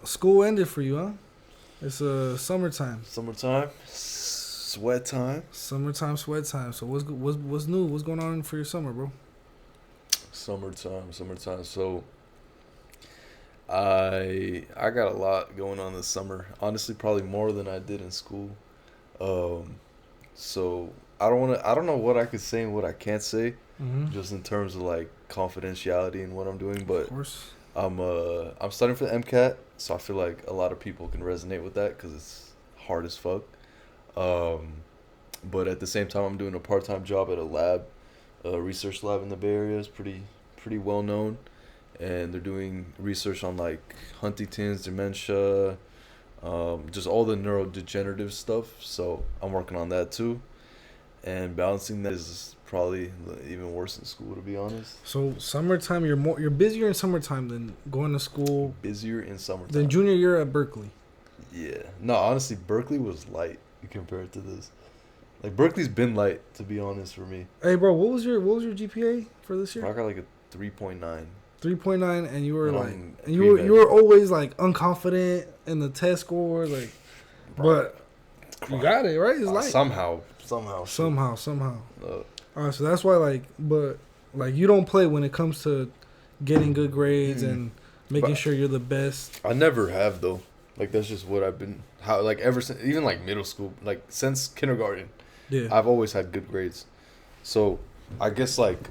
School ended for you, huh? It's summertime. Summertime, sweat time. Summertime, sweat time. So what's new? What's going on for your summer, bro? Summertime. So I got a lot going on this summer. Honestly, probably more than I did in school. Um, so I don't know what I could say and what I can't say, Mm-hmm. just in terms of like confidentiality and what I'm doing. Of But course. I'm studying for the MCAT, so I feel like a lot of people can resonate with that because it's hard as fuck. Um, but at the same time, I'm doing a part time job at a research lab in the Bay Area. It's pretty well known, and they're doing research on like Huntington's, dementia, just all the neurodegenerative stuff. So I'm working on that too, and balancing that is probably even worse in school, to be honest. So summertime, you're busier in summertime than going to school Busier in than summertime. junior year at Berkeley. Yeah. No, honestly, Berkeley was light compared to this. Like Berkeley's been light, to be honest, for me. Hey, bro, what was your GPA for this I year? got like a 3.9. 3.9, and you were And like, I'm and you were pre-med. always like unconfident in the test score, like, Bro, but you got it right. It's like somehow. shit. somehow. Uh, All right, so that's why but you don't play when it comes to getting good grades Mm. and making But- sure you're the best. I never have though. Like that's just what I've been. How like ever since even like middle school, like since kindergarten, Yeah, I've always had good grades. So I guess like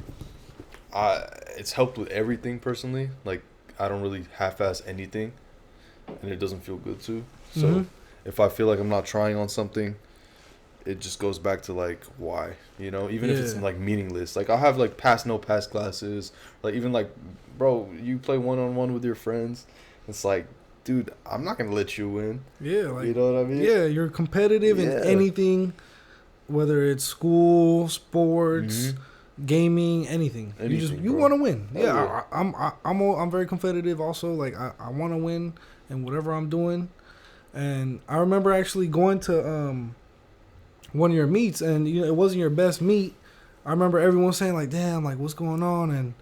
I it's helped with everything personally. Like I don't really half-ass anything, and it doesn't feel good too. So Mhm. if I feel like I'm not trying on something, it just goes back to like why, even if it's Yeah. like meaningless. Like I'll have like pass no pass classes, like even like bro, you play one on one with your friends. It's like, dude, I'm not gonna let you win. yeah, like You know what I mean? yeah, you're competitive in Yeah. anything, whether it's school, sports, Mhm. gaming, anything. Anything, You bro. want to win. Hell Yeah, yeah. I'm very competitive. Also, like I want to win in whatever I'm doing. And I remember actually going to one of your meets, and it wasn't your best meet. I remember everyone saying like, "Damn, like what's going on?" And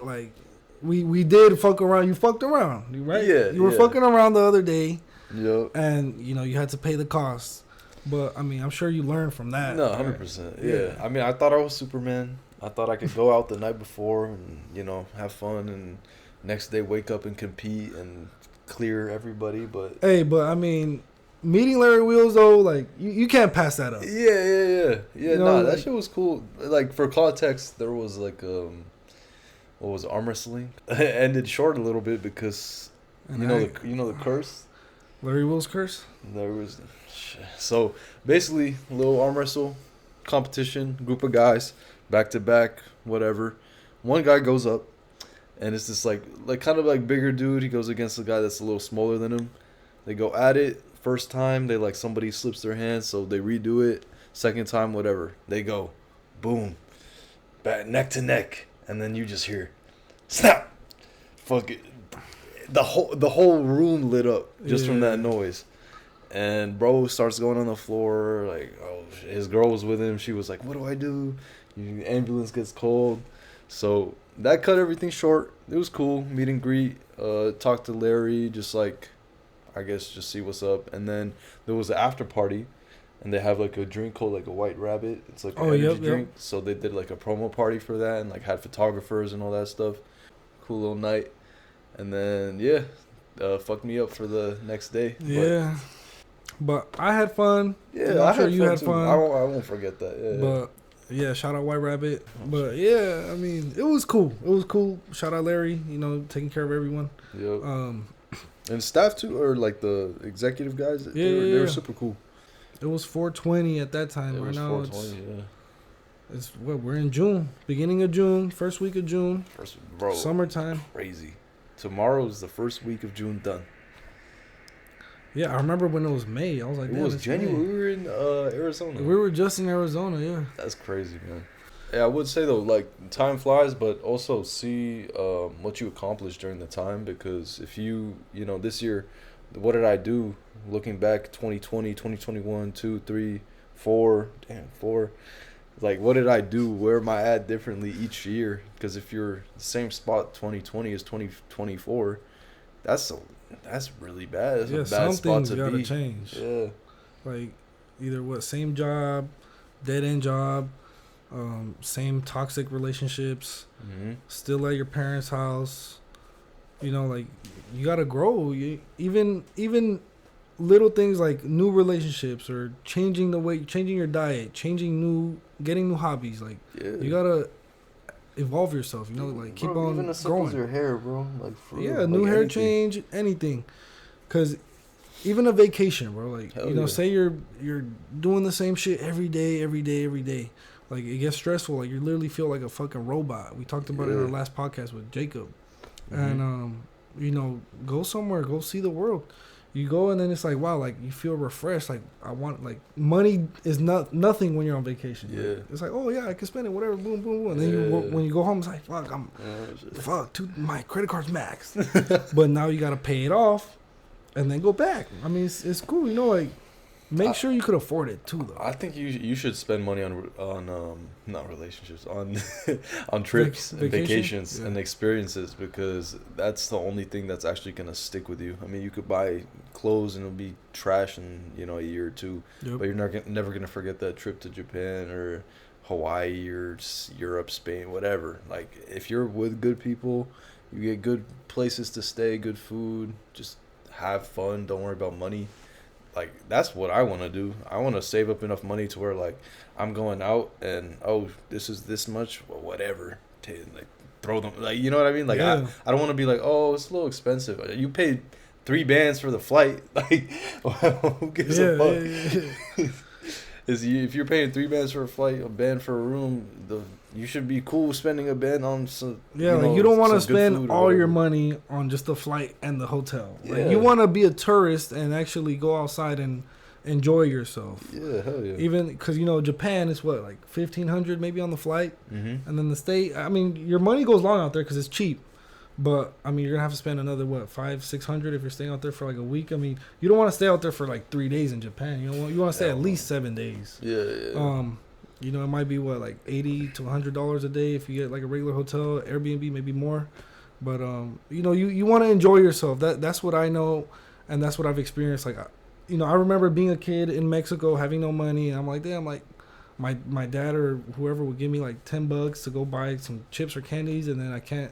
like we did fuck around. You fucked around, right? Yeah, You were yeah. fucking around the other day, Yep. and you had to pay the cost. But I mean, I'm sure you learned from that. No, right? 100%. Yeah. Yeah. I mean, I thought I was Superman. I thought I could go out the night before and have fun, and next day wake up and compete and clear everybody. But Hey, but I mean, meeting Larry Wheels though, like you can't pass that up. yeah. You Nah, know, that like- shit was cool. Like for context, there was like what was it, arm wrestling? It ended short a little bit because And you know the curse. Larry Wheels curse. There was so basically a little arm wrestle competition, group of guys, back to back, whatever. One guy goes up, and it's this like kind of like bigger dude. He goes against a guy that's a little smaller than him. They go at it. First time they like somebody slips their hand, so they redo it. Second time, whatever, they go, boom, back neck to neck, and then you just hear, snap, fuck it. The whole room lit up just from Yeah. that noise. And bro starts going on the floor, like, oh, his girl was with him. She was like, what do I do? Ambulance gets called. So that cut everything short. It was cool. Meet and greet. Talk to Larry, just like, I guess, just see what's up. And then there was an after party. And they have like a drink called like a White Rabbit. It's like an Oh, energy yep. drink. So they did like a promo party for that and like had photographers and all that stuff. Cool little night. And then, yeah, fucked me up for the next day. But Yeah, but I had fun. yeah, And I'm I sure had you fun had too. fun. I won't forget that. Yeah. But yeah, shout out White Rabbit. But yeah, I mean, it was cool. It was cool. Shout out Larry. Taking care of everyone. Yep. Um, And staff too, or like the executive guys. They were Yeah. super cool. it was 420 at that time. It Right was now, 420. Yeah. it's what we're in June, beginning of June, first week of June, First, bro, summertime. crazy. Tomorrow's the first week of June done. Yeah, I remember when it was May. I was like, It damn, was it's January. May. We were in Arizona. We were just in Arizona. Yeah. That's crazy, man. Yeah, I would say though, like time flies, but also see what you accomplished during the time. Because if this year, what did I do? Looking back, 2020, 2021, 2, 3, 4, damn, 4. Like, what did I do? Where am I at differently each year? Because if you're the same spot 2020 as 2024, that's That's really bad. That's Yeah, a bad some spot things to gotta be. change. Yeah. Like either same job, dead end job, same toxic relationships, Mm-hmm. still at your parents' house. You know, like you gotta grow. Even little things like new relationships or changing your diet, getting new hobbies. Like Yeah. you gotta evolve yourself. You know, like keep Bro, on even as simple as growing. your hair, bro. Like for Yeah, real, new like hair anything. change, anything. Cause even a vacation, bro. Like Hell you know, yeah. say you're doing the same shit every day, every day, every day. Like it gets stressful. Like you literally feel like a fucking robot. We talked about it in our Yeah. last podcast with Jacob. Mhm. And you know, go somewhere, go see the world. You go and then it's like wow, like you feel refreshed. Like I want like money is nothing when you're on vacation. Like, Yeah. it's like oh yeah, I can spend it whatever, boom, boom, boom. And then Yeah. when you go home, it's like fuck, Yeah. fuck, my credit card's maxed. But now you gotta pay it off, and then go back. I mean, it's cool, you know. Like, make sure you could afford it too, though. I think you should spend money on not relationships on on trips and Vacation? vacations Yeah. and experiences, because that's the only thing that's actually gonna stick with you. I mean, you could buy clothes and it'll be trash in a year or two, Yep. but you're never gonna forget that trip to Japan or Hawaii or Europe, Spain, whatever. Like if you're with good people, you get good places to stay, good food, just have fun. Don't worry about money. Like that's what I want to do. I want to save up enough money to where like I'm going out and oh this is this much, well, whatever. Like throw them, like you know what I mean. Like Yeah. I don't want to be like oh it's a little expensive. You paid 3 bands for the flight. Like who gives a fuck? Yeah. If you're paying 3 bands for a flight, a band for a room, you should be cool spending a band on some. Yeah, like you don't want to some good food spend or all your whatever. money on just the flight and the hotel. Like Yeah. you want to be a tourist and actually go outside and enjoy yourself. Yeah, hell yeah. Even because you know Japan is what like 1,500 maybe on the flight, Mm-hmm. and then the state. I mean, your money goes long out there because it's cheap. But I mean, you're gonna have to spend another what 500-600 if you're staying out there for like a week. I mean, you don't want to stay out there for like 3 days in Japan. You want to stay at least 7 days. Yeah. You know, it might be what like $80 to $100 a day if you get like a regular hotel, Airbnb, maybe more. But you know, you want to enjoy yourself. That's what I know, and that's what I've experienced. Like, you know, I remember being a kid in Mexico having no money, and I'm like, damn, like my dad or whoever would give me like $10 to go buy some chips or candies, and then I can't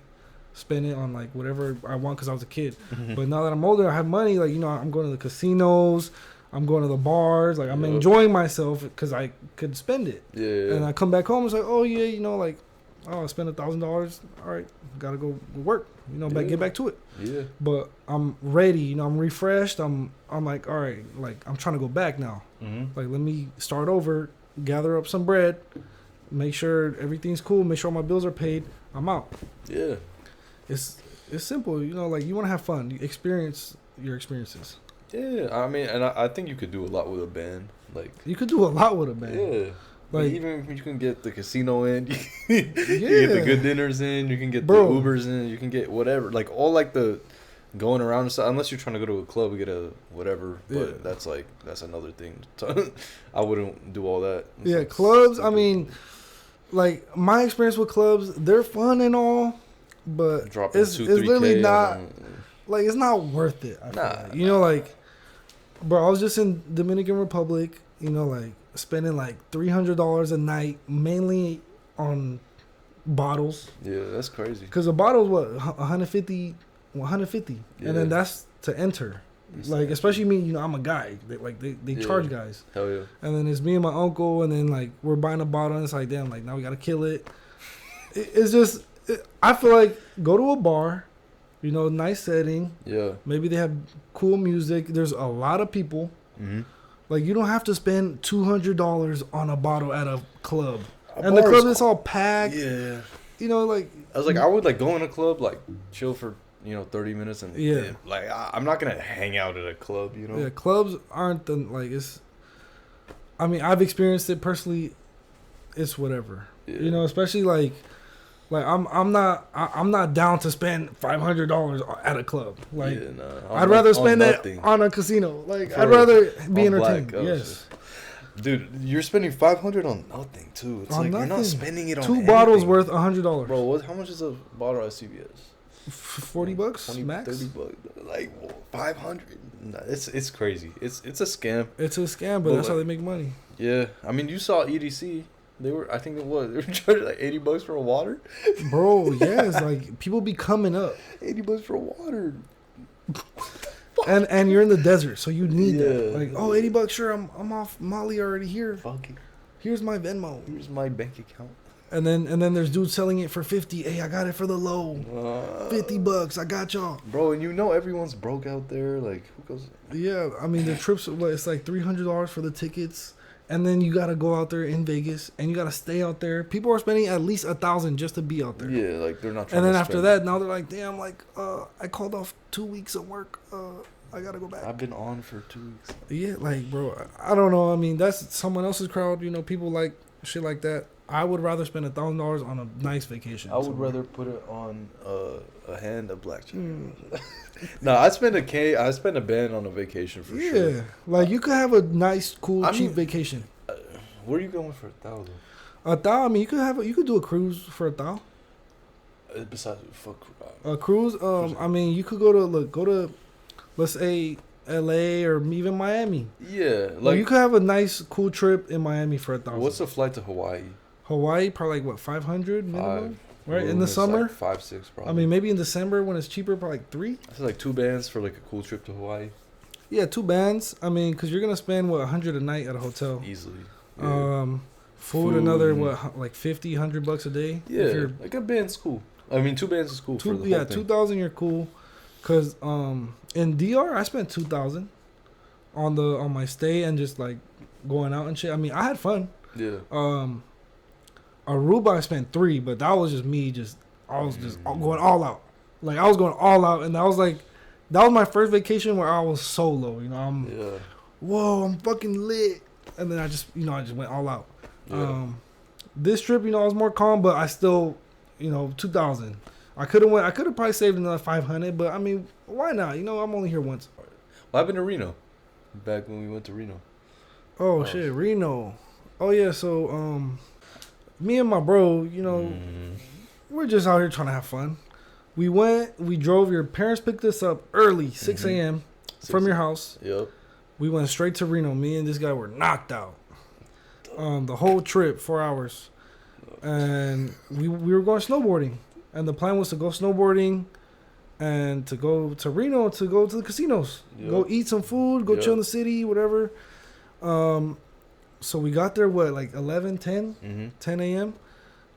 spend it on like whatever I want because I was a kid. But now that I'm older, I have money. Like you know, I'm going to the casinos, I'm going to the bars. Like I'm Yep. enjoying myself because I could spend it. Yeah. And I come back home, it's like, oh yeah, you know, like, oh I spent $1,000. All right, gotta go work. You know, Yeah. get back to it. Yeah. But I'm ready. You know, I'm refreshed. I'm like, all right, like I'm trying to go back now. Mm-hmm. Like let me start over, gather up some bread, make sure everything's cool, make sure all my bills are paid. I'm out. Yeah. It's simple, you know. Like you want to have fun, you experience your experiences. Yeah. I mean, and I think you could do a lot with a band. Like, You could do a lot with a band. yeah. Like Even you can get the casino in, you can get the good dinners in, you can get Bro. the Ubers in, you can get whatever. Like, all like the going around and stuff. Unless you're trying to go to a club, get a whatever. But Yeah. that's another thing. I wouldn't do all that. Yeah, It's clubs. I stupid. mean, like my experience with clubs, they're fun and all, but dropping it's 2-3K literally not on- like it's not worth it. I feel Nah, like. You know, like, bro, I was just in Dominican Republic. You know, like spending like $300 a night, mainly on bottles, Yeah, that's crazy. because a bottle's what 150, 150, Yeah. and then that's to enter. That's Like, the- especially me, you know, I'm a guy. They Yeah. charge guys. Hell yeah. And then it's me and my uncle, and then like we're buying a bottle, and it's like, damn, like now we gotta kill it. It's just, I feel like go to a bar, you know, nice setting. Yeah. Maybe they have cool music. There's a lot of people. Mm-hmm. Like you don't have to spend $200 on a bottle at a club. And the club is all packed. Yeah. You know, like I was like, I would like go in a club, like chill for 30 minutes, and Yeah. like I'm not gonna hang out at a club, you know. yeah, clubs aren't the like it's. I mean, I've experienced it personally. It's whatever. Yeah. You know, especially like I'm not down to spend $500 at a club. Like Yeah, nah, I'd rather on spend it nothing. on a casino. Like For I'd real. rather be On entertained. black, oh, Yes, Dude, you're spending $500 on nothing too. It's On like you're not nothing. spending it on 2 bottles anything. worth $100. Bro, how much is a bottle at CVS? $40 20, max. $30, like 500. Nah, it's crazy. It's a scam. It's a scam, but that's how they make money. Yeah, I mean, you saw EDC. I think it was. They were charging like $80 for a water. Bro, yes, like people be coming up. $80 for water. And you're in the desert, so you need that. Yeah. Like, oh, $80, sure, I'm off Molly already here. Fuck it. Here's my Venmo. Here's my bank account. And then there's dudes selling it for 50. Hey, I got it for the low. $50, I got y'all. Bro, and you know everyone's broke out there. Like, who goes? Yeah, I mean the trips. It's like $300 for the tickets, and then you gotta go out there in Vegas, and you gotta stay out there. People are spending at least $1,000 just to be out there. Yeah, like they're not. Trying And then to after spend. that, now they're like, damn, like I called off 2 weeks of work. I gotta go back. I've been on for 2 weeks. Yeah, like bro, I don't know. I mean, that's someone else's crowd. You know, people like shit like that. I would rather spend $1,000 on a nice vacation. I would rather put it on a hand of blackjack. No, I spend a band on a vacation for sure. Yeah, like you could have a nice, cool, I cheap mean- vacation. Where are you going for 1,000? $1,000. I mean, you could do a cruise for $1,000. Besides, fuck. A cruise. I mean, you could go to, let's say L.A. or even Miami. Yeah, Like like you could have a nice, cool trip in Miami for $1,000. what's the flight to Hawaii? Hawaii? Probably like what, 500 minimum, right? In Room the is summer. like 5, 6 probably. I mean, maybe in December when it's cheaper, probably like 3. I feel like 2 bands for like a cool trip to Hawaii. Yeah, 2 bands. I mean, because you're gonna spend what, 100 a night at a hotel. Easily. Yeah. Food, another what, like 50, $100 a day. If Yeah, you're like a band's cool. I mean, 2 bands is cool for the yeah, whole thing. 2,000 you're cool. Cause in DR I spent 2,000 on my stay and just like going out and shit. I mean, I had fun. Yeah. Aruba I spent 3, but that was just me. I was just going all out. Like I was going all out, and that was my first vacation where I was solo. You know, Yeah. whoa, I'm fucking lit, and then I just went all out. Yeah. This trip, I was more calm, but I still, 2,000. I could have probably saved another 500, but I mean, why not? I'm only here once. What happened to Reno? Back when we went to Reno. Oh shit, Reno. Oh yeah, so me and my bro, we're just out here trying to have fun. We drove. Your parents picked us up early, 6 a.m. from your house. Yep. We went straight to Reno. Me and this guy were knocked out. The whole trip, 4 hours, and we were going snowboarding. And the plan was to go snowboarding, and to go to Reno to go to the casinos, go eat some food, go chill in the city, whatever. So we got there like 11, 10 a.m.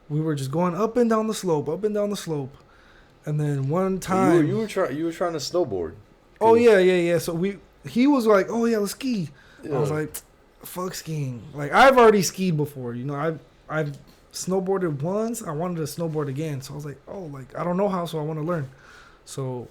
We were just going up and down the slope, and then one time You were trying to snowboard. Oh yeah. So he was like, oh yeah, let's ski. Yeah. I was like, fuck skiing. Like I've already skied before, I've snowboarded once. I wanted to snowboard again, so I was like, oh, like I don't know how, so I want to learn. So,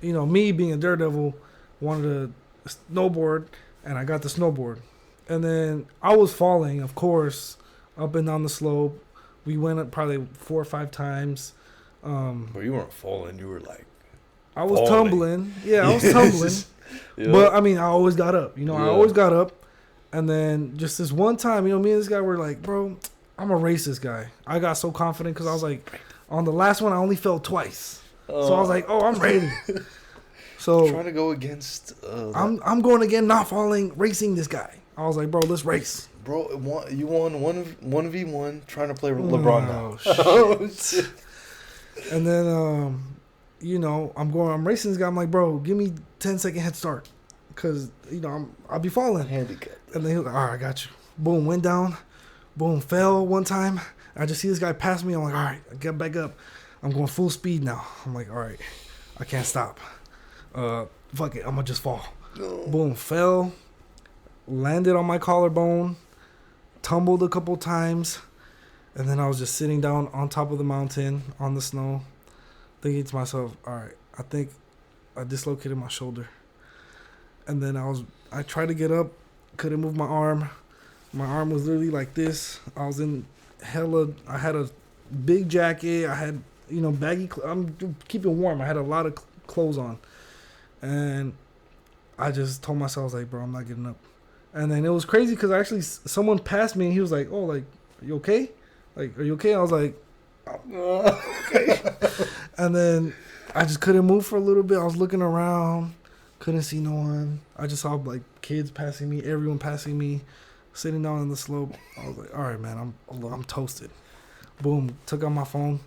me being a daredevil, wanted to snowboard, and I got the snowboard, and then I was falling, of course, up and down the slope. We went up probably 4 or 5 times. But you weren't falling. You were like. I was falling. tumbling. Yeah, I was tumbling. Yeah. But I mean, I always got up. Yeah. I always got up. And then just this one time, me and this guy were like, bro, I'm gonna race this guy. I got so confident because I was like, on the last one, I only fell twice. So I was like, oh, I'm ready. So trying to go against. I'm going again, not falling, racing this guy. I was like, bro, let's race. Bro, you won 1v1 trying to play LeBron now. Shit. Oh, shit. And then, I'm racing this guy. I'm like, bro, give me 10-second head start. Because, I'll be falling. Handicap. And then he was like, all right, I got you. Boom, went down. Boom, fell one time. I just see this guy pass me. I'm like, all right, I get back up. I'm going full speed now. I'm like, all right, I can't stop. Fuck it, I'm going to just fall. No. Boom, fell. Landed on my collarbone. Tumbled a couple times. And then I was just sitting down on top of the mountain on the snow, thinking to myself, all right, I think I dislocated my shoulder. And then I tried to get up, couldn't move my arm. My arm was literally like this. I was in I had a big jacket. I had, baggy, I'm keeping warm. I had a lot of clothes on. And I just told myself, I was like, bro, I'm not getting up. And then it was crazy because actually someone passed me and he was like, oh, like, you okay? Like, are you okay? I was like, okay. And then I just couldn't move for a little bit. I was looking around, couldn't see no one. I just saw like kids passing me, everyone passing me, sitting down on the slope. I was like, all right, man, I'm toasted. Boom, took out my phone,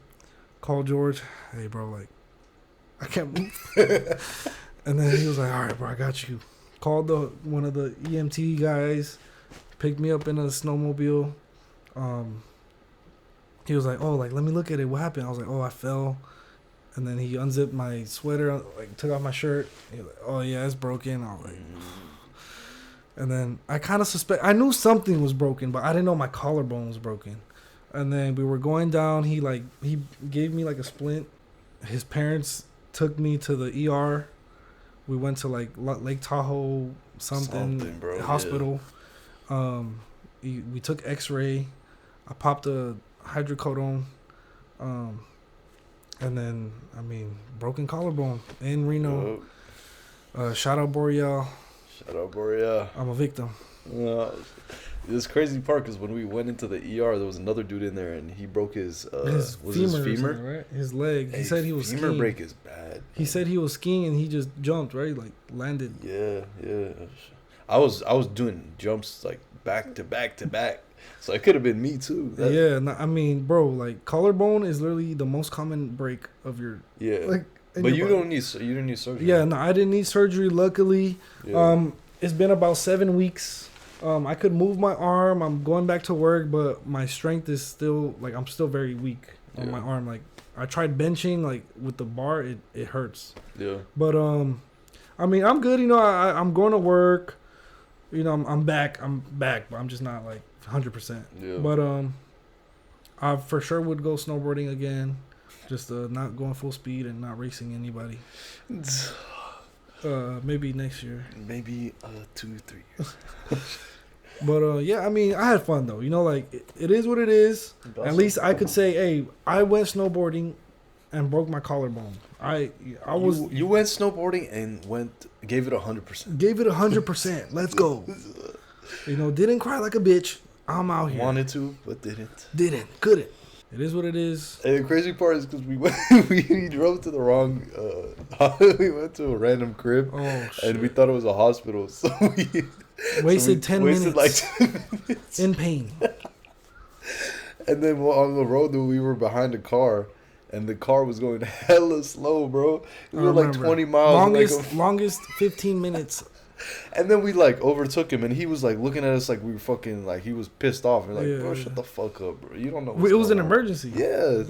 called George. Hey, bro, like, I can't move. And then he was like, all right, bro, I got you. Called one of the EMT guys, picked me up in a snowmobile. He was like, oh, like, let me look at it. What happened? I was like, oh, I fell. And then he unzipped my sweater, like, took off my shirt. He was like, oh, yeah, it's broken. I was like, and then I kind of I knew something was broken, but I didn't know my collarbone was broken. And then we were going down. He gave me like a splint. His parents took me to the ER. We went to like Lake Tahoe something bro, hospital. Yeah. We took X-ray. I popped a hydrocodone. And then broken collarbone in Reno. Shout out Boreal. Shout out Boreal. I'm a victim. This crazy part because when we went into the ER, there was another dude in there and he broke his femur, right? His leg. He said he was femur skiing. Break is bad. He said he was skiing and he just jumped, right? Like landed. Yeah. I was doing jumps like back to back to back, so it could have been me too. Bro, like collarbone is literally the most common break of your like. But you didn't need surgery. Yeah, no, I didn't need surgery. Luckily, it's been about 7 weeks. I could move my arm. I'm going back to work, but my strength is still like I'm still very weak on my arm. Like I tried benching, like with the bar, it hurts. Yeah. But I'm good. You know, I'm going to work. You know, I'm back, but I'm just not like 100%. Yeah. But I for sure would go snowboarding again, just not going full speed and not racing anybody. Maybe next year. Maybe 2-3 years. But I had fun though. You know, like it is what it is. At least I could say, hey, I went snowboarding and broke my collarbone. You went snowboarding and gave it 100%. Gave it 100%. Let's go. You know, didn't cry like a bitch. I'm out here. Wanted to, but didn't. Couldn't. It is what it is. And the crazy part is because we drove to the wrong. We went to a random crib, and we thought it was a hospital. So we wasted 10 minutes. Like 10 minutes in pain. And then on the road, we were behind a car, and the car was going hella slow, bro. It was like 20 miles. Longest 15 minutes. And then we like overtook him, and he was like looking at us like we were fucking like he was pissed off. And like, bro, shut the fuck up, bro. You don't know. It was an emergency. Yeah,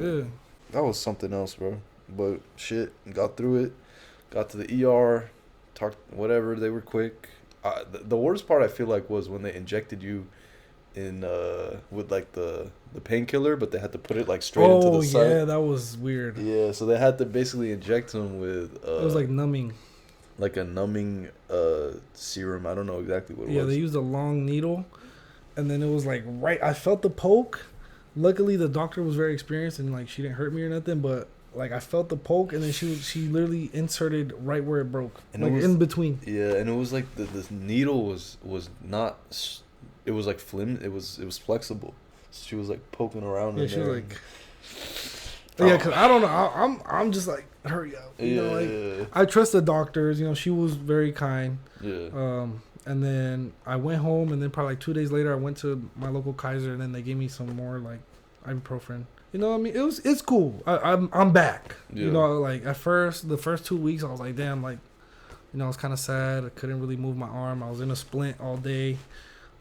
that was something else, bro. But shit, got through it. Got to the ER, talked whatever. They were quick. The worst part I feel like was when they injected you in with like the painkiller, but they had to put it like straight into the site. Yeah, that was weird. Yeah, so they had to basically inject him with. It was like numbing. Like a numbing serum. I don't know exactly what it was. Yeah, they used a long needle, and then it was like I felt the poke. Luckily, the doctor was very experienced, and like she didn't hurt me or nothing. But like I felt the poke, and then she literally inserted right where it broke, and like in between. Yeah, and it was like the needle was not. It was like it was flexible. So she was like poking around. Yeah, she was like. Yeah, cause I don't know. I'm just like, hurry up. You know, like I trust the doctors. You know, she was very kind. Yeah. And then I went home, and then probably like 2 days later, I went to my local Kaiser, and then they gave me some more like ibuprofen. You know what I mean? It's cool. I'm back. Yeah. You know, like at first, the first 2 weeks, I was like, damn, like, you know, I was kind of sad. I couldn't really move my arm. I was in a splint all day.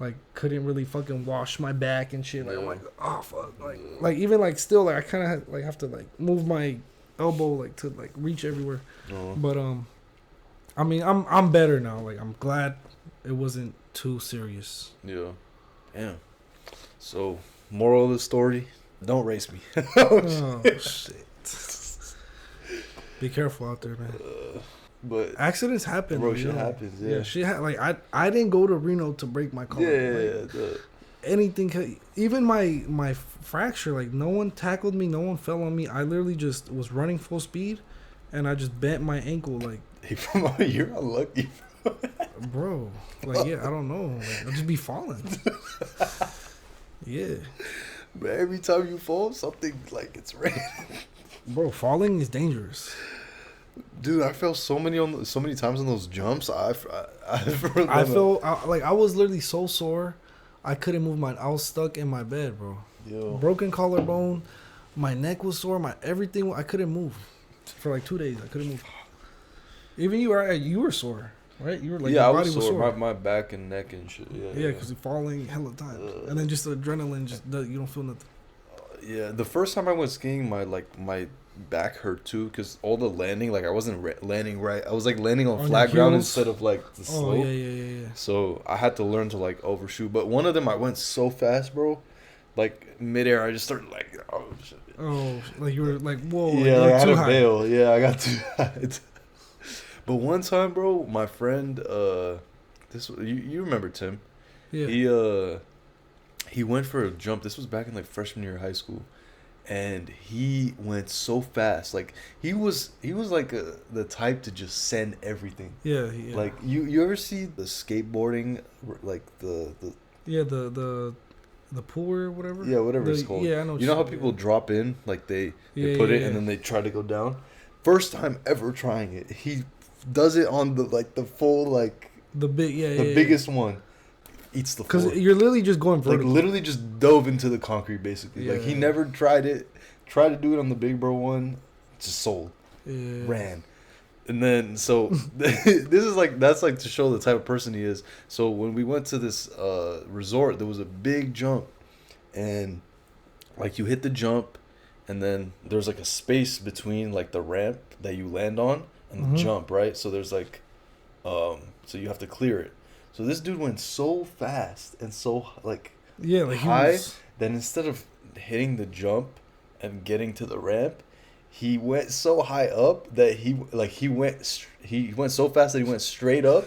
Like, couldn't really fucking wash my back and shit. Like, I'm like, oh, fuck. Like even, like, still, like, I kind of, like, have to, like, move my elbow, like, to, like, reach everywhere. But, I mean, I'm better now. Like, I'm glad it wasn't too serious. Yeah. Yeah. So, moral of the story, don't race me. Oh, shit. Be careful out there, man. But accidents happen, bro. Shit happens. Yeah, shit. I didn't go to Reno to break my car. Yeah, anything. Even my fracture. Like no one tackled me. No one fell on me. I literally just was running full speed, and I just bent my ankle. Like you're unlucky, bro. Like I don't know. Like, I'll just be falling. Yeah. But every time you fall, something like it's raining. Bro, falling is dangerous. Dude, I fell so many times on those jumps. I felt like I was literally so sore. I couldn't move I was stuck in my bed, bro. Yo. Broken collarbone. My neck was sore. My everything. I couldn't move for like 2 days. I couldn't move. Even you were sore, right? You were like, yeah, your I body was sore. My back and neck and shit. Yeah, because you're falling hella times, and then just the adrenaline, you don't feel nothing. Yeah, the first time I went skiing, my back hurt too because all the landing, like I wasn't landing right. I was like landing on flat ground instead of like the slope. Yeah. So I had to learn to like overshoot. But one of them, I went so fast, bro. Like midair, I just started like, oh shit. Oh, like you were like, whoa. Yeah, like I had too to high. bail. Yeah, I got too high. But one time, bro, my friend, you remember Tim? Yeah. He went for a jump. This was back in like freshman year of high school, and he went so fast. Like he was like the type to just send everything. Yeah. Like you ever see the skateboarding, like the pool or whatever. Yeah, whatever it's called. Yeah, I know. You know how people drop in, like they put it and then they try to go down. First time ever trying it, he does it on the full like the biggest one. Eats the floor. Because you're literally just going vertical. Like literally just dove into the concrete basically. Yeah. Like he never tried to do it on the big bro one, just sold. Yeah. Ran. And then so this is like that's like to show the type of person he is. So when we went to this resort, there was a big jump, and like you hit the jump, and then there's like a space between like the ramp that you land on and the jump, right? So there's like, so you have to clear it. So this dude went so fast and so like high that instead of hitting the jump and getting to the ramp, he went so high up that he went so fast that he went straight up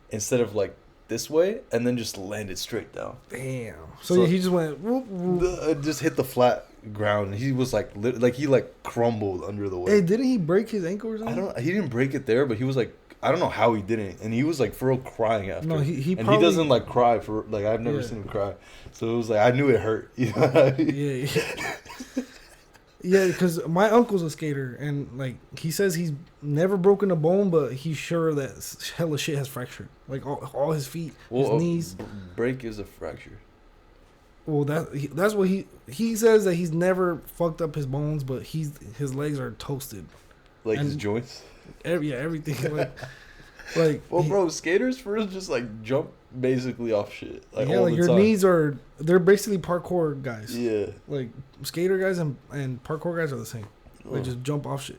instead of like this way, and then just landed straight down. Damn. So he just went whoop, whoop. Just hit the flat ground. He was like he like crumbled under the weight. Hey, didn't he break his ankle or something? He didn't break it there, but he was like, I don't know how he didn't, and he was like for real crying after. No, he and he doesn't like cry for like I've never seen him cry, so it was like I knew it hurt. You know what I mean? Yeah. Yeah, because my uncle's a skater, and like he says he's never broken a bone, but he's sure that hella shit has fractured. Like all his feet, his knees. Break is a fracture. Well, that's what he says, that he's never fucked up his bones, but his legs are toasted. Like his joints. Everything. like well, bro, skaters first just like jump basically off shit. Like yeah, all like the your time. knees they're basically parkour guys. Yeah. Like skater guys and parkour guys are the same. They just jump off shit.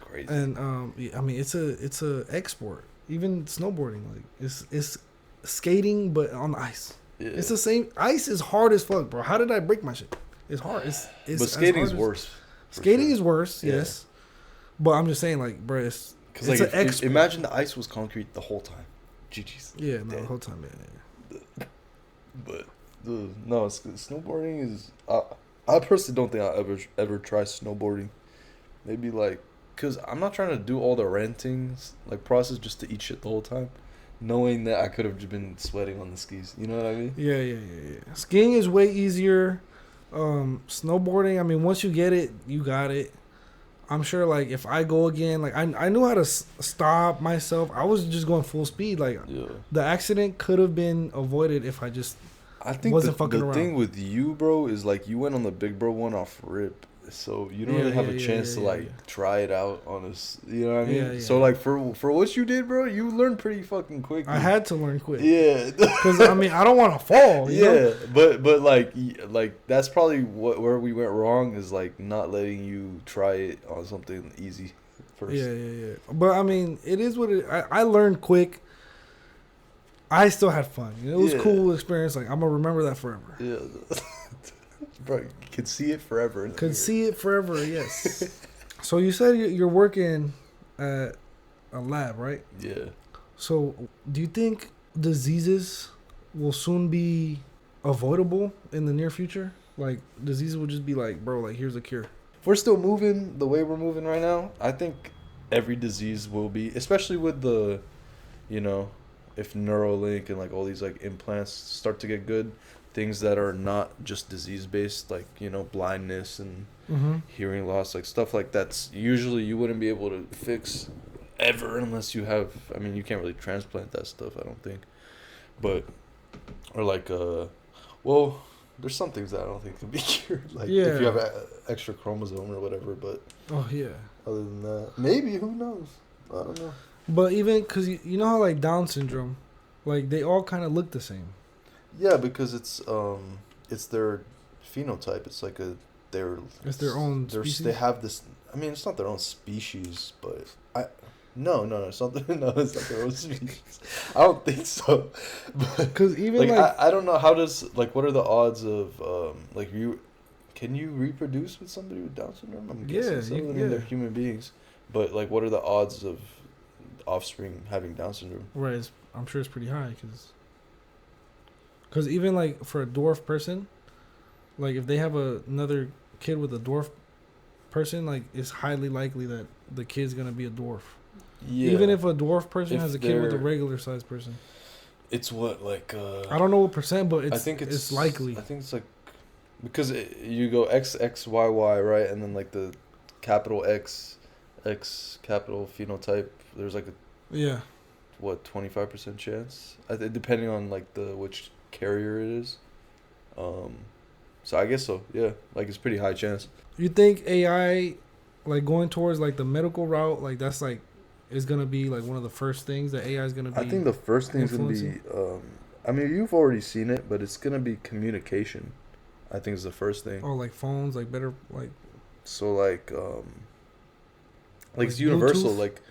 Crazy. And I mean it's a export. Even snowboarding, like it's skating but on the ice. Yeah. It's the same. Ice is hard as fuck, bro. How did I break my shit? It's hard. It's but skating is worse. Skating is worse, yes. But I'm just saying, like, bro, it's like an export. Imagine the ice was concrete the whole time. GG's. Yeah, no, the whole time, yeah. But no, snowboarding is. I personally don't think I'll ever try snowboarding. Maybe like, cause I'm not trying to do all the renting like process just to eat shit the whole time, knowing that I could have just been sweating on the skis. You know what I mean? Yeah. Skiing is way easier. Snowboarding, I mean, once you get it, you got it. I'm sure, like, if I go again, like, I knew how to stop myself. I was just going full speed. Like, the accident could have been avoided if I just wasn't fucking around. The thing with you, bro, is, like, you went on the big bro one off rip. So you don't really have a chance to try it out on us. You know what I mean? So like for what you did, bro, you learned pretty fucking quick. I had to learn quick. Yeah, because I mean I don't want to fall. You know? but like that's probably where we went wrong is like not letting you try it on something easy first. Yeah. But I mean it is what I learned quick. I still had fun. It was a cool experience. Like I'm gonna remember that forever. Yeah. Bro, you could see it forever. See it forever, yes. So you said you're working at a lab, right? Yeah. So do you think diseases will soon be avoidable in the near future? Like diseases will just be like, bro, like here's a cure. If we're still moving the way we're moving right now, I think every disease will be, especially with the, if Neuralink and like all these like implants start to get good, things that are not just disease based, like blindness and hearing loss, like stuff like that's usually you wouldn't be able to fix ever unless you have. I mean, you can't really transplant that stuff, I don't think. But or like well, there's some things that I don't think can be cured, like if you have a extra chromosome or whatever. But other than that, maybe, who knows? I don't know. But even because you know how like Down syndrome, like they all kind of look the same. Yeah, because it's their phenotype. It's like it's their own species? They have this. I mean, it's not their own species, but no, it's not. It's not their own species. I don't think so. Because even I don't know, how does, like, what are the odds of like can you reproduce with somebody with Down syndrome? I'm guessing so. I mean, they're human beings, but like, what are the odds of offspring having Down syndrome? Right, I'm sure it's pretty high because even like for a dwarf person, like if they have another kid with a dwarf person, like it's highly likely that the kid's gonna be a dwarf. Yeah. Even if a dwarf person has a kid with a regular sized person. It's what, like I don't know what percent, but I think it's likely. I think it's like, because you go XXYY, right, and then like the capital X capital phenotype. There's like a 25% chance, depending on like which carrier it is. So I guess so. Yeah, like it's pretty high chance. You think AI, like going towards like the medical route, like that's like is gonna be like one of the first things that AI is gonna be? I think the first thing is gonna be. I mean, you've already seen it, but it's gonna be communication. I think is the first thing. Oh, like phones, like better, like. So like it's universal. Bluetooth? Like,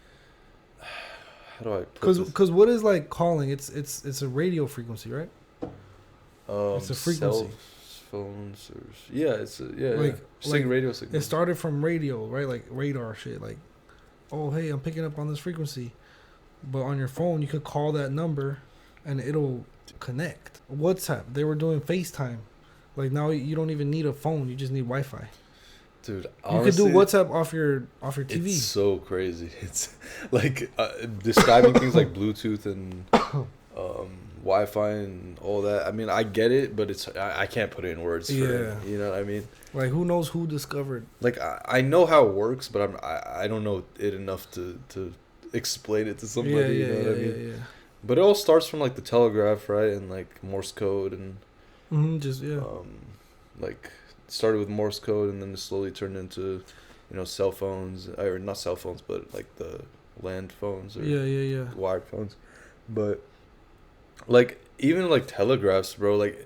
how do I put this? Because what is like calling? It's a radio frequency, right? It's a frequency. Cell phones it's like radio signals. It started from radio, right? Like radar shit. Like, oh hey, I'm picking up on this frequency, but on your phone you could call that number, and it'll connect. WhatsApp, they were doing FaceTime. Like now you don't even need a phone, you just need Wi-Fi. Dude, honestly, you could do WhatsApp off your TV. It's so crazy. It's like describing things like Bluetooth and Wi-Fi and all that. I mean, I get it, but I can't put it in words. You know what I mean? Like, who knows who discovered? Like, I know how it works, but I don't know it enough to explain it to somebody. You know what I mean? Yeah. But it all starts from like the telegraph, right? And like Morse code and like started with Morse code, and then it slowly turned into cell phones, or not cell phones, but like the land phones or wired phones. But like even like telegraphs, bro, like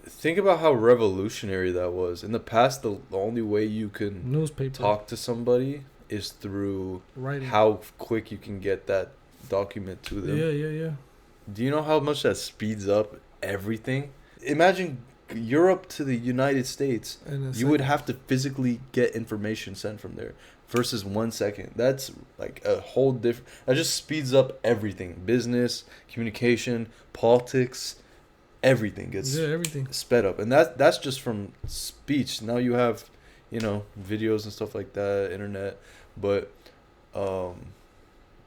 think about how revolutionary that was. In the past, the only way you can talk to somebody is through writing. How quick you can get that document to them. Yeah. Do you know how much that speeds up everything? Imagine Europe to the United States. You would have to physically get information sent from there versus 1 second. That's like a whole different. That just speeds up everything. Business, communication, politics, everything gets sped up. And that's just from speech. Now you have, videos and stuff like that, internet. But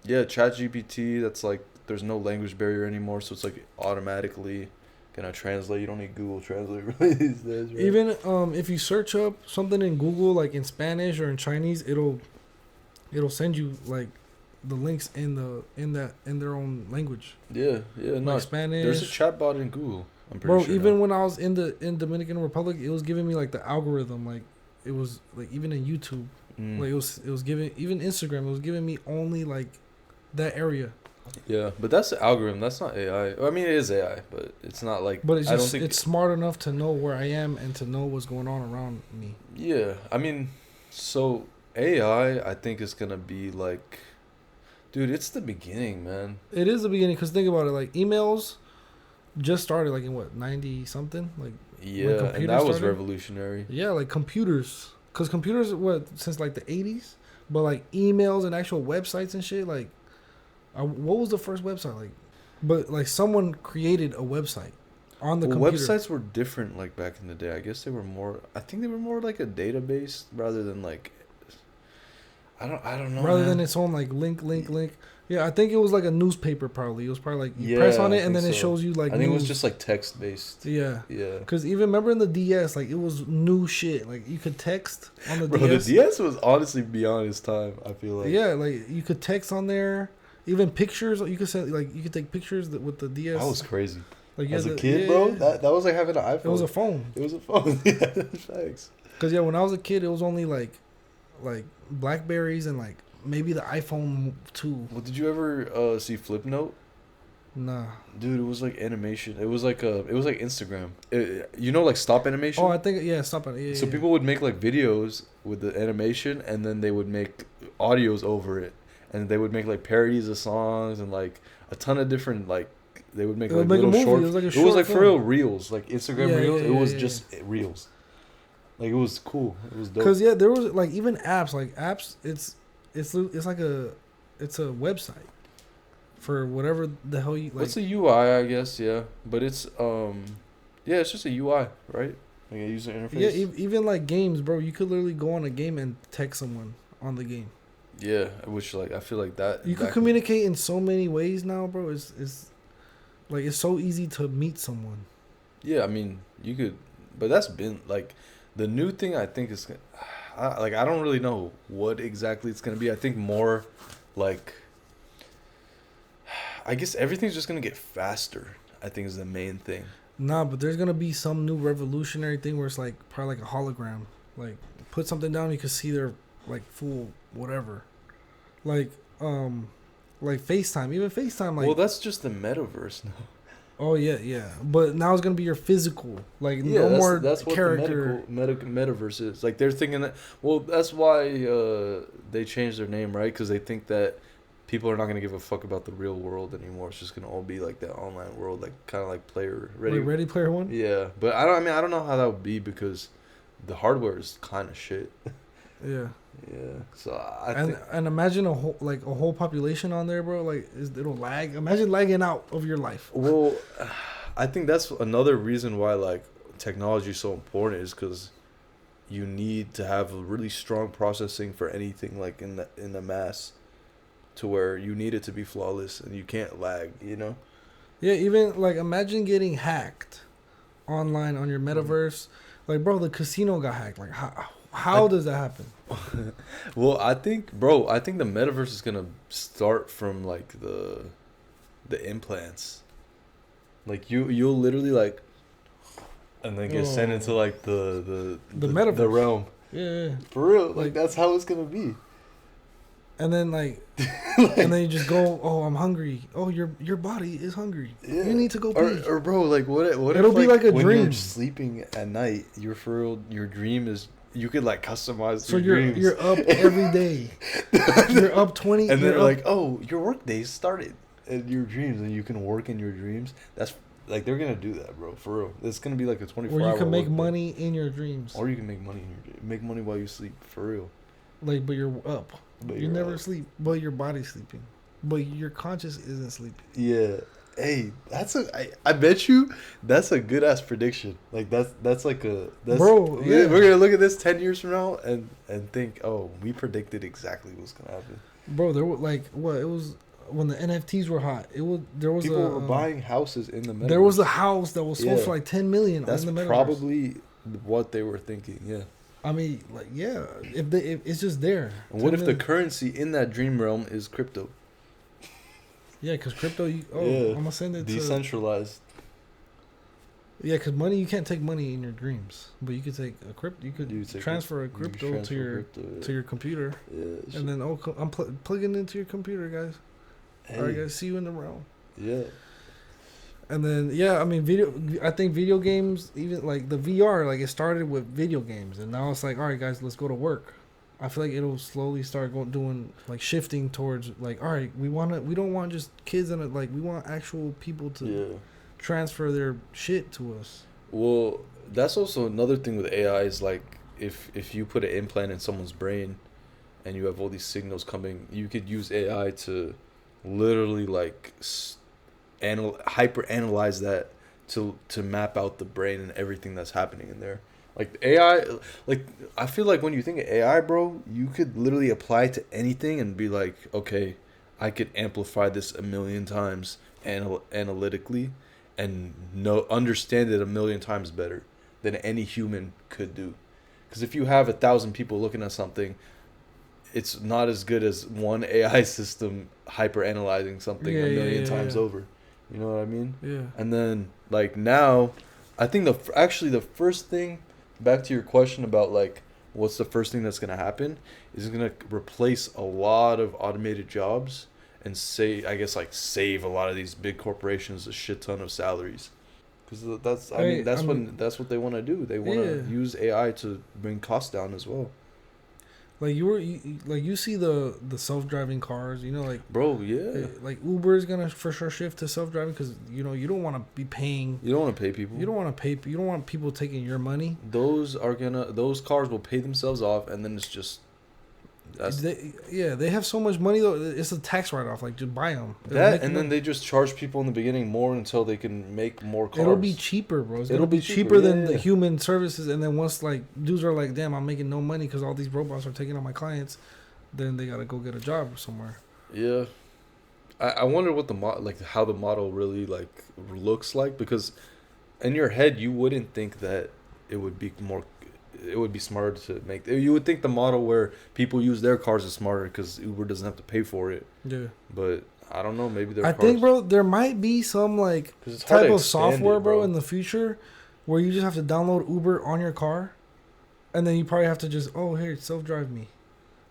ChatGPT, that's like there's no language barrier anymore, so it's like automatically gonna translate. You don't need Google Translate really these days, right? Even if you search up something in Google, like in Spanish or in Chinese, it'll send you like the links in their own language. Like Spanish. There's a chatbot in Google, I'm pretty sure. Even when I was in Dominican Republic, it was giving me like the algorithm. Like it was like even in YouTube, like it was giving, even Instagram, it was giving me only like that area. Yeah, but that's the algorithm. That's not AI. I mean, it is AI, but it's not like. But it's just, I don't think it's smart enough to know where I am and to know what's going on around me. Yeah, I mean, so AI, I think is gonna be like, dude, it's the beginning, man. It is the beginning, because think about it. Like emails just started like in what, 90 something, like and that was revolutionary. Yeah, like computers, because computers since like the 80s, but like emails and actual websites and shit, like. What was the first website like? But like someone created a website on the computer. Websites were different like back in the day. I guess they were more. I think they were more like a database rather than like. I don't know. Rather than its own like link. Yeah, I think it was like a newspaper. Probably it was probably like you press Yeah, on I it and think then it so. shows you like I think it was news. just like text based. Yeah, Yeah. because even remember in the DS, like it was new shit. Like you could text on the Bro, DS. the DS was honestly beyond its time, I feel like. Yeah, like you could text on there. Even pictures, you could send like you could take pictures with the DS. That was crazy. Like As a kid, bro, that was like having an iPhone. it was a phone. It was a phone. Yeah, thanks. Cause yeah, when I was a kid, it was only like Blackberries and like maybe the iPhone 2. Well, did you ever see Flipnote? Nah. Dude, it was like animation. It was like Instagram. You know, like stop animation. Oh, I think yeah. Stop it. Yeah, So yeah. people would make like videos with the animation, and then they would make audios over it, and they would make like parodies of songs and like a ton of different like they would make They like would make a little movie. short. It was like a It was short like for film. real reels, like Instagram Yeah, reels. yeah, It was yeah, just reels. Like it was cool. It was dope. Cause yeah, there was like even apps. Like apps, it's like it's a website for whatever the hell you like. What's a UI? I guess yeah, but it's yeah, it's just a UI, right? Like a user interface. Yeah, even like games, bro. You could literally go on a game and text someone on the game. Yeah, which like I feel like that You could communicate in so many ways now, bro. It's like it's so easy to meet someone. Yeah, I mean you could, but that's been like the new thing. I think is, I don't really know what exactly it's gonna be. I think more like, I guess everything's just gonna get faster. I think is the main thing. Nah, but there's gonna be some new revolutionary thing where it's like probably like a hologram. Like put something down, you can see their like full whatever. Like FaceTime, even FaceTime. Like Well, that's just the metaverse now. oh yeah. But now it's gonna be your physical. Like Yeah, no that's, more that's what character. the metaverse is. Like they're thinking that. Well, that's why they changed their name, right? Because they think that people are not gonna give a fuck about the real world anymore. It's just gonna all be like that online world, like kind of like Ready Player One. Yeah, but I don't know how that would be because the hardware is kind of shit. Yeah. Yeah, so I think And imagine a whole population on there, bro. Like it'll lag. Imagine lagging out of your life. well, I think that's another reason why like technology is so important is because you need to have a really strong processing for anything like in the mass, to where you need it to be flawless and you can't lag. You know. Yeah, even like imagine getting hacked online on your metaverse. Like, bro, the casino got hacked. Like, how does that happen? Well, I think the metaverse is gonna start from like the implants. Like you'll literally like, and then get sent into like the metaverse. the realm. Yeah. For real, like that's how it's gonna be. And then and then you just go, oh, I'm hungry. Oh, your body is hungry. Yeah. You need to go pee. Or bro, like what It'll if be like a when dream. you're sleeping at night, you're for real, your dream is you could like customize So your you're dreams. you're up every day. You're up 20. And you're they're up- like, oh, your work day started in your dreams, and you can work in your dreams. That's like they're gonna do that, bro. For real, it's gonna be like a 24. where you can make work day. money in your dreams. or you can make money in your make money while you sleep. For real, Like, but you're up. but You you're never up. sleep, but your body's sleeping. But your conscious isn't sleeping. Yeah. Hey, I bet you that's a good ass prediction. Like that's like a Bro, yeah. We're gonna look at this 10 years from now and think, oh, we predicted exactly what's gonna happen. Bro, there were like what it was when the NFTs were hot. There was People were buying houses in the metaverse. There was a house that was sold Yeah. for like 10 million. That's in the metaverse. probably what they were thinking. Yeah. I mean, like, yeah. If it's just there. And what 10 if the million. currency in that dream realm is crypto? Yeah, because crypto. I'm gonna send it to. Decentralized. Yeah, because money, you can't take money in your dreams, but you could take a crypto. You could You take transfer a You can crypto transfer to your crypto, yeah. to your computer, Yeah, and then I'm plugging into your computer, guys. hey, All right, guys, see you in the realm. yeah. And then I think video games, even like the VR, like it started with video games, and now it's like, all right, guys, let's go to work. I feel like it'll slowly start doing like shifting towards like, all right, we don't want just kids in it, like we want actual people to Yeah. transfer their shit to us. Well, that's also another thing with AI is like if you put an implant in someone's brain and you have all these signals coming, you could use AI to literally like hyper analyze that to map out the brain and everything that's happening in there. Like AI, like I feel like when you think of AI, bro, you could literally apply it to anything and be like, okay, I could amplify this a million times analytically, and understand it a million times better than any human could do. Because if you have 1,000 people looking at something, it's not as good as one AI system hyper analyzing something a million times over. You know what I mean? Yeah. And then like now, I think the first thing, back to your question about like what's the first thing that's gonna happen, is gonna replace a lot of automated jobs and save a lot of these big corporations a shit ton of salaries. Because that's what they want to do. They want to use AI to bring costs down as well. Like you see the self-driving cars, you know, like bro, yeah. Like Uber is gonna for sure shift to self-driving because you know you don't want to be paying. You don't want to pay people. You don't want to pay. You don't want people taking your money. Those cars will pay themselves off, and then it's just. They have so much money though. It's a tax write-off. Like just buy them. Then they just charge people in the beginning more until they can make more cars. It'll be cheaper, bro. It'll be cheaper than the human services. And then once like dudes are like, damn, I'm making no money because all these robots are taking on my clients, then they gotta go get a job somewhere. Yeah, I wonder what how the model really like looks like, because in your head you wouldn't think that it would be more. It would be smarter to make. You would think the model where people use their cars is smarter because Uber doesn't have to pay for it. Yeah. But I don't know. Maybe I think, bro, there might be some like type of software, bro, in the future where you just have to download Uber on your car, and then you probably have to just here self-drive me,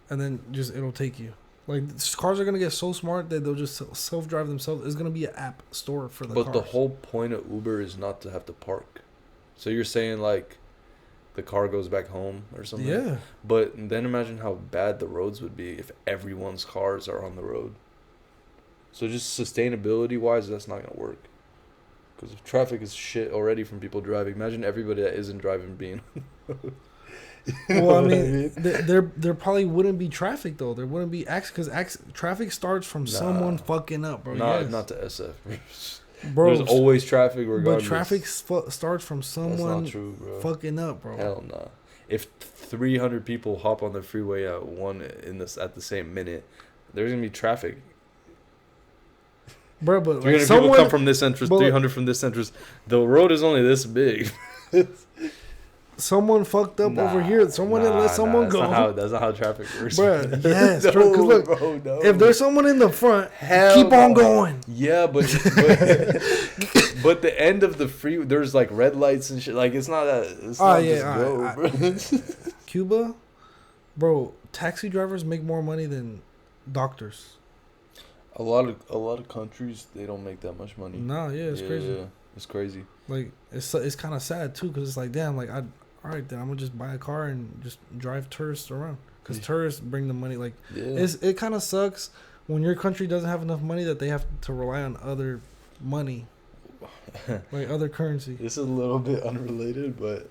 and then just it'll take you. Like cars are gonna get so smart that they'll just self-drive themselves. It's gonna be an app store for the. But the whole point of Uber is not to have to park. So you're saying like. The car goes back home or something. Yeah. But then imagine how bad the roads would be if everyone's cars are on the road. So just sustainability wise, that's not gonna work. Because if traffic is shit already from people driving, imagine everybody that isn't driving being. Well, I mean, there probably wouldn't be traffic though. There wouldn't be accidents because traffic starts from someone fucking up, bro. Not to SF. Bro, there's always traffic regardless. But traffic starts from someone fucking up, bro. Hell nah. If 300 people hop on the freeway at the same minute, there's gonna be traffic. Bro, but 300 people come from this entrance, 300 from this entrance. The road is only this big. Someone fucked up over here. Someone didn't let someone go. That's not how traffic works. Bro, yes, true. Because look, if there's someone in the front, keep on going. Yeah, but the end of the free, there's like red lights and shit. Like it's not that. Cuba, bro, taxi drivers make more money than doctors. A lot of countries, they don't make that much money. No, it's crazy. Yeah, it's crazy. Like it's kind of sad too, because it's like, damn, like all right, then I'm gonna just buy a car and just drive tourists around, because tourists bring the money. Like it kind of sucks when your country doesn't have enough money that they have to rely on other money, like other currency. This is a little bit unrelated, but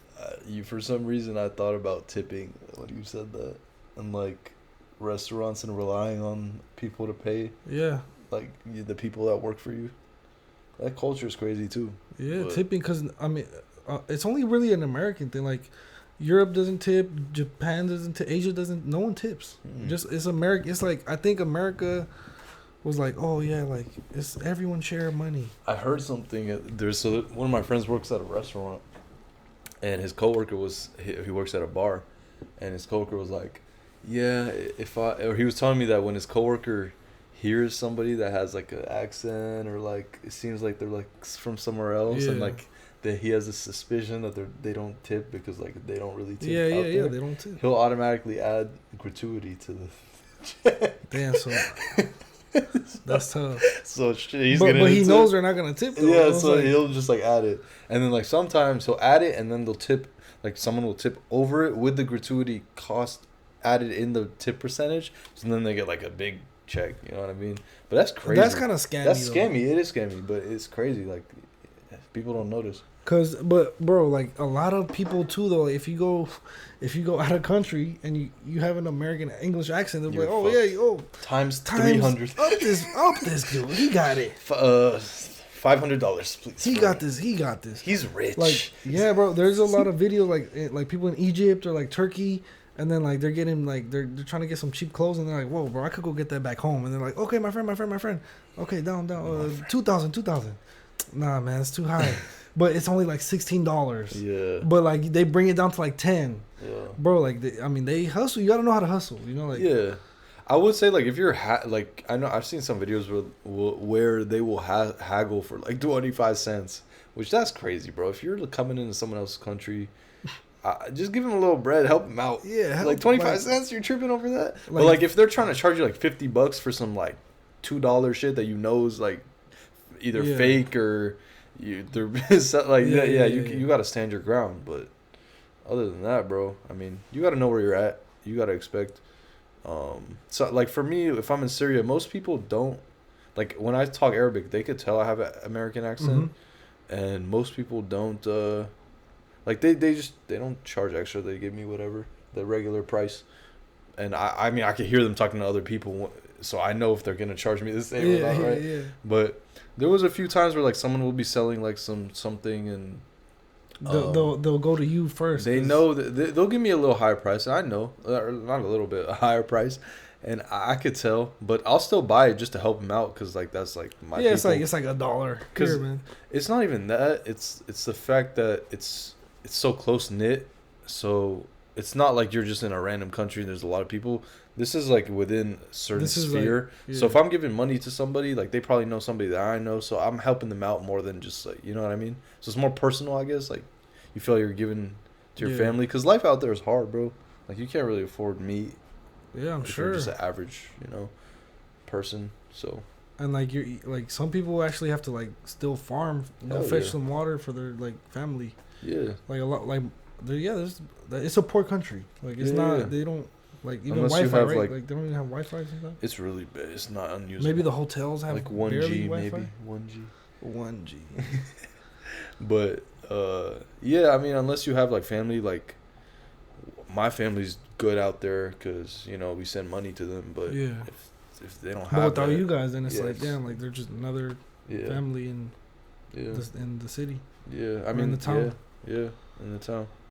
for some reason I thought about tipping when you said that, and like restaurants and relying on people to pay. Yeah. Like the people that work for you. That culture is crazy too. Yeah, tipping, because I mean, it's only really an American thing. Like Europe doesn't tip, Japan doesn't tip, Asia doesn't. No one tips. It's America. It's like I think America was like, oh yeah, like it's everyone share money. I heard something. One of my friends works at a restaurant, and his coworker he works at a bar, and his coworker was like, yeah, he was telling me that when his coworker hears somebody that has like an accent, or like it seems like they're like from somewhere else, and like that he has a suspicion that they don't tip because like they don't really tip. Yeah, they don't tip. He'll automatically add gratuity to the. Damn, so that's tough. So shit, but he knows they're not gonna tip. Though. Yeah, so like, he'll just like add it, and then like sometimes he'll add it, and then they'll tip. Like someone will tip over it with the gratuity cost added in the tip percentage, so then they get like a big check. You know what I mean? But that's crazy. That's kind of scammy. That's scammy. It is scammy, but it's crazy. Like people don't notice. But bro, like a lot of people too though. If you go out of country and you have an American English accent, they'll be like, oh fucked. Yeah, times 300. Up this dude. He got it. $500, please. He got this. He's rich. Like yeah, bro. There's a lot of videos like people in Egypt or like Turkey, And then like they're getting like they're trying to get some cheap clothes, and they're like, "Whoa, bro, I could go get that back home." And they're like, "Okay, my friend. Okay, down, 2,000. Nah, man, it's too high. But it's only like $16. Yeah. But like they bring it down to like 10, Yeah. bro. Like they hustle. You gotta know how to hustle. You know, like Yeah. I would say like if you're like I know I've seen some videos where they will haggle for like 25 cents, which that's crazy, bro. If you're coming into someone else's country, just give them a little bread, help them out. Yeah, like 25 cents, you're tripping over that. Like, but like if they're trying to charge you like $50 for some like $2 shit that you know is like either fake or they're like you got to stand your ground. But other than that, bro, I mean, you got to know where you're at. You got to expect. So like for me, if I'm in Syria, most people don't like when I talk Arabic, they could tell I have an American accent, and most people don't. Like they don't charge extra. They give me whatever the regular price, and I mean I can hear them talking to other people, so I know if they're gonna charge me the same or not, right? Yeah. But there was a few times where like someone will be selling like something and. They'll go to you first. They know that they'll give me a little higher price, and I know, or not a little bit, a higher price, and I could tell, but I'll still buy it just to help them out because like that's like my people. It's like $1. Here, man. It's not even that. It's the fact that it's so close knit, so it's not like you're just in a random country and there's a lot of people. This is like within a certain sphere. Like, so if I'm giving money to somebody, like they probably know somebody that I know, so I'm helping them out more than just like, you know what I mean? So it's more personal, I guess. Like you feel like you're giving to your family because life out there is hard, bro. Like you can't really afford meat. Yeah, I'm sure. You're just an average, person. So. And like you're like some people actually have to like still farm, fetch some water for their like family. Yeah. Like a lot, like it's a poor country. Like it's not. They don't. Like even unless Wi-Fi, right? Like they don't even have Wi-Fi and stuff. It's really bad. It's not unusable. Maybe the hotels have like 1G, Wi-Fi? maybe 1G. 1G. But yeah, I mean, unless you have like family, like my family's good out there because we send money to them. But if they don't have, but without you guys, then it's like damn, like they're just another family in the city. Yeah, I mean, in the town. Yeah, in the town.